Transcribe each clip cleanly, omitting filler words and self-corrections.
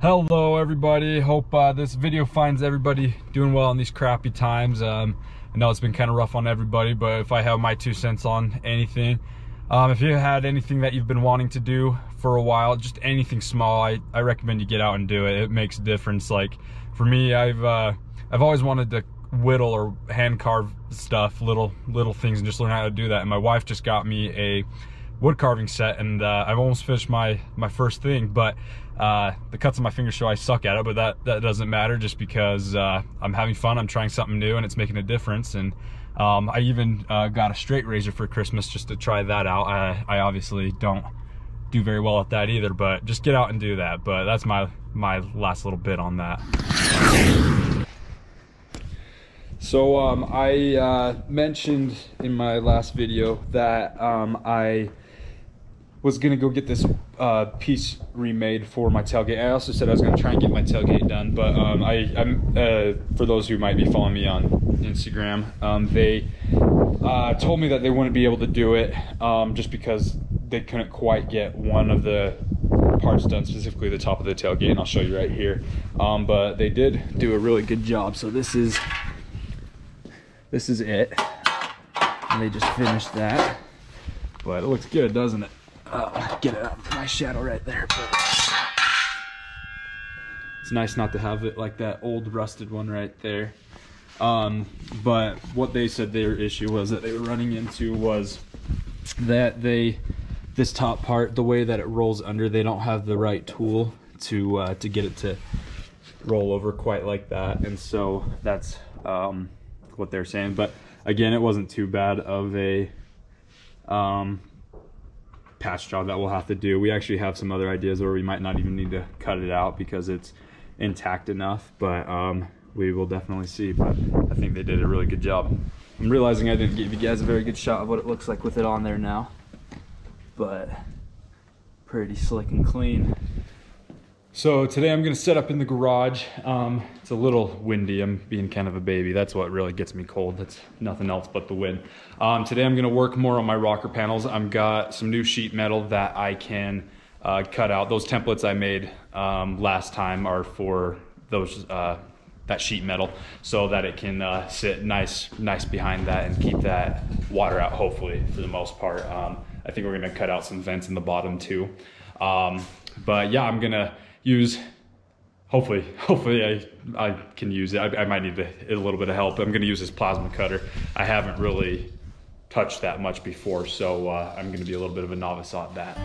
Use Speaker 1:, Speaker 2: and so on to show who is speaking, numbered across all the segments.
Speaker 1: Hello everybody, hope this video finds everybody doing well in these crappy times. I know it's been kind of rough on everybody, but if I have my 2 cents on anything, if you had anything that you've been wanting to do for a while, just anything small, I recommend you get out and do it. It makes a difference. Like for me, I've always wanted to whittle or hand carve stuff, little things, and just learn how to do that. And my wife just got me a wood carving set, and I've almost finished my first thing, but the cuts on my fingers show I suck at it, but that doesn't matter, just because I'm having fun, I'm trying something new, and it's making a difference. And I even got a straight razor for Christmas just to try that out. I obviously don't do very well at that either, but just get out and do that. But that's my last little bit on that. So I mentioned in my last video that I was gonna go get this piece remade for my tailgate. I also said I was gonna try and get my tailgate done, but I'm for those who might be following me on Instagram, they told me that they wouldn't be able to do it just because they couldn't quite get one of the parts done, specifically the top of the tailgate, and I'll show you right here. But they did do a really good job. So this is it, and they just finished that, but it looks good, doesn't it? Get it out of my shadow right there, but it's nice not to have it like that old rusted one right there. But what they said their issue was that they were running into was that this top part, the way that it rolls under, they don't have the right tool to get it to roll over quite like that, and so that's what they're saying. But again, it wasn't too bad of a patch job that we'll have to do. We actually have some other ideas where we might not even need to cut it out because it's intact enough, but we will definitely see. But I think they did a really good job. I'm realizing I didn't give you guys a very good shot of what it looks like with it on there now, but pretty slick and clean. So today I'm gonna set up in the garage. It's a little windy. I'm being kind of a baby. That's what really gets me cold. That's nothing else but the wind. Today I'm gonna work more on my rocker panels. I've got some new sheet metal that I can cut out. Those templates I made last time are for those that sheet metal, so that it can sit nice behind that and keep that water out, hopefully, for the most part. I think we're gonna cut out some vents in the bottom too. But yeah, I'm gonna use, hopefully I can use it. I might need a little bit of help. I'm gonna use this plasma cutter. I haven't really touched that much before, so I'm gonna be a little bit of a novice on that.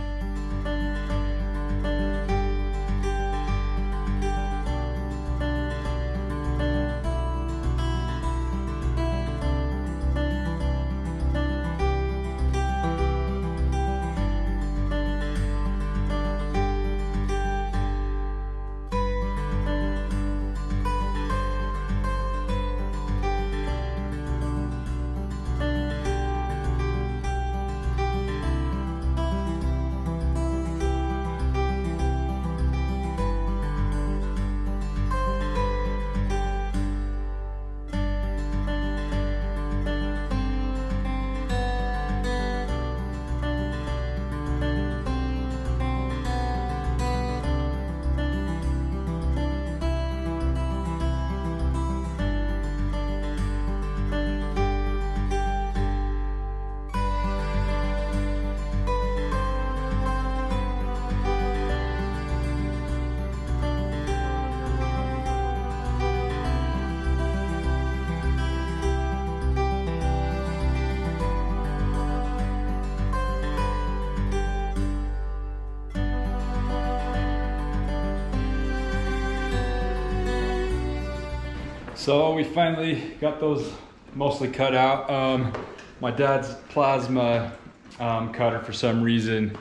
Speaker 1: So we finally got those mostly cut out. My dad's plasma cutter, for some reason,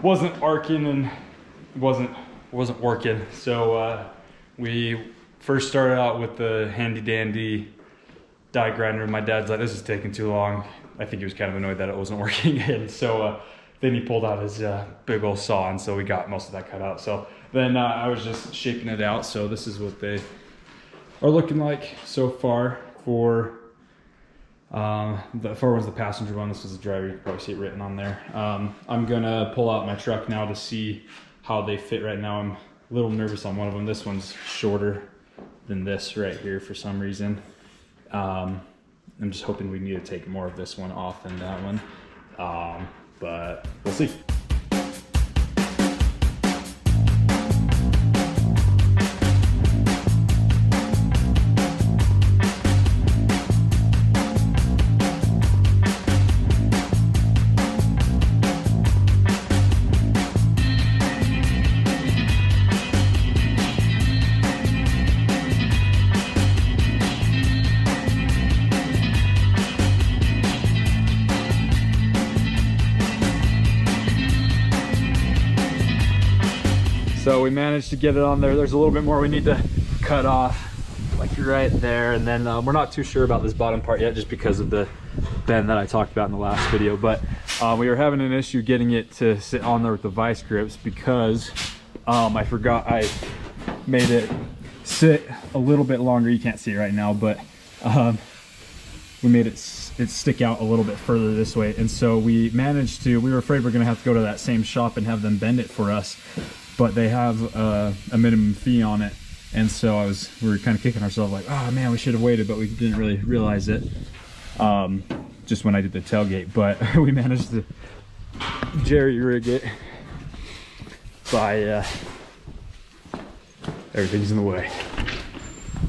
Speaker 1: wasn't arcing and wasn't working. So we first started out with the handy dandy die grinder. My dad's like, this is taking too long. I think he was kind of annoyed that it wasn't working. And so then he pulled out his big old saw, and so we got most of that cut out. So then I was just shaping it out. So this is what they are looking like so far for the far one's the passenger one. This was the driver. You can probably see it written on there. I'm gonna pull out my truck now to see how they fit right now. a little nervous on one of them. This one's shorter than this right here for some reason. I'm just hoping we need to take more of this one off than that one, but we'll see. So we managed to get it on there. There's a little bit more we need to cut off, like right there. And then we're not too sure about this bottom part yet, just because of the bend that I talked about in the last video. But we were having an issue getting it to sit on there with the vice grips, because I forgot I made it sit a little bit longer. You can't see it right now, but we made it stick out a little bit further this way. And so we managed to, we were afraid we're gonna have to go to that same shop and have them bend it for us, but they have a minimum fee on it. And so we were kind of kicking ourselves like, oh man, we should have waited, but we didn't really realize it just when I did the tailgate. But we managed to jerry rig it by everything's in the way,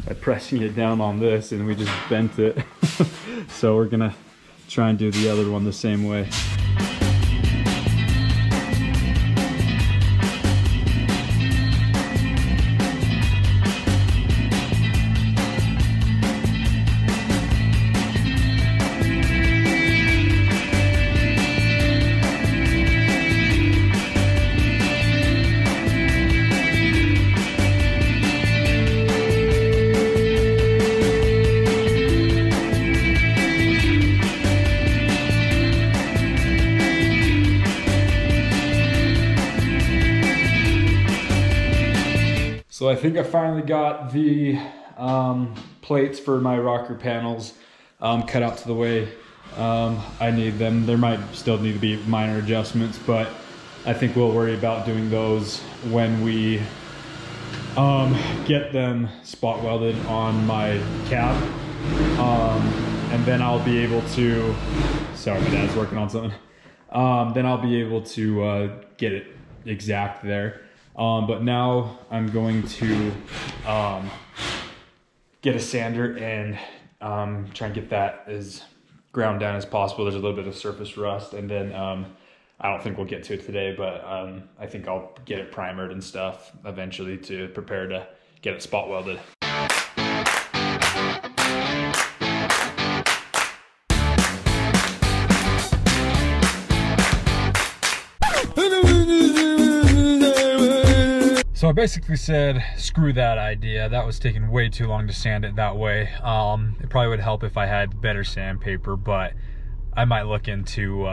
Speaker 1: by pressing it down on this, and we just bent it. So we're gonna try and do the other one the same way. So I think I finally got the plates for my rocker panels cut out to the way I need them. There might still need to be minor adjustments, but I think we'll worry about doing those when we get them spot welded on my cab. And then I'll be able to, sorry, my dad's working on something. Then I'll be able to get it exact there. But now I'm going to get a sander and try and get that as ground down as possible. There's a little bit of surface rust, and then I don't think we'll get to it today, but I think I'll get it primered and stuff eventually to prepare to get it spot welded. So I basically said, screw that idea. That was taking way too long to sand it that way. It probably would help if I had better sandpaper, but I might look into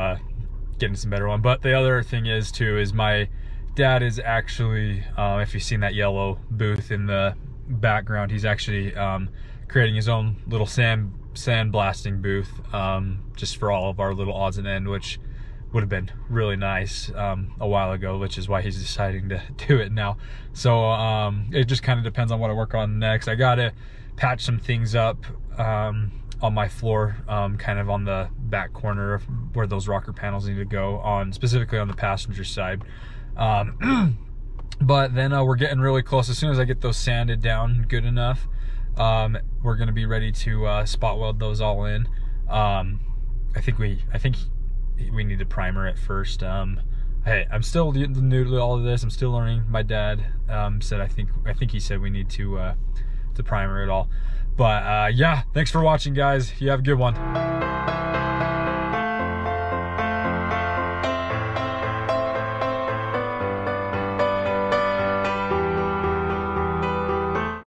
Speaker 1: getting some better one. But the other thing is too, is my dad is actually, if you've seen that yellow booth in the background, he's actually creating his own little sand blasting booth, just for all of our little odds and ends, which would have been really nice a while ago, which is why he's deciding to do it now. So it just kind of depends on what I work on next. I gotta patch some things up on my floor, kind of on the back corner of where those rocker panels need to go, on specifically on the passenger side. But then we're getting really close. As soon as I get those sanded down good enough, we're gonna be ready to spot weld those all in. I think we need to primer it first. Hey, I'm still new to all of this. I'm still learning. My dad said I think he said we need to primer it all. But yeah, thanks for watching, guys. You have a good one.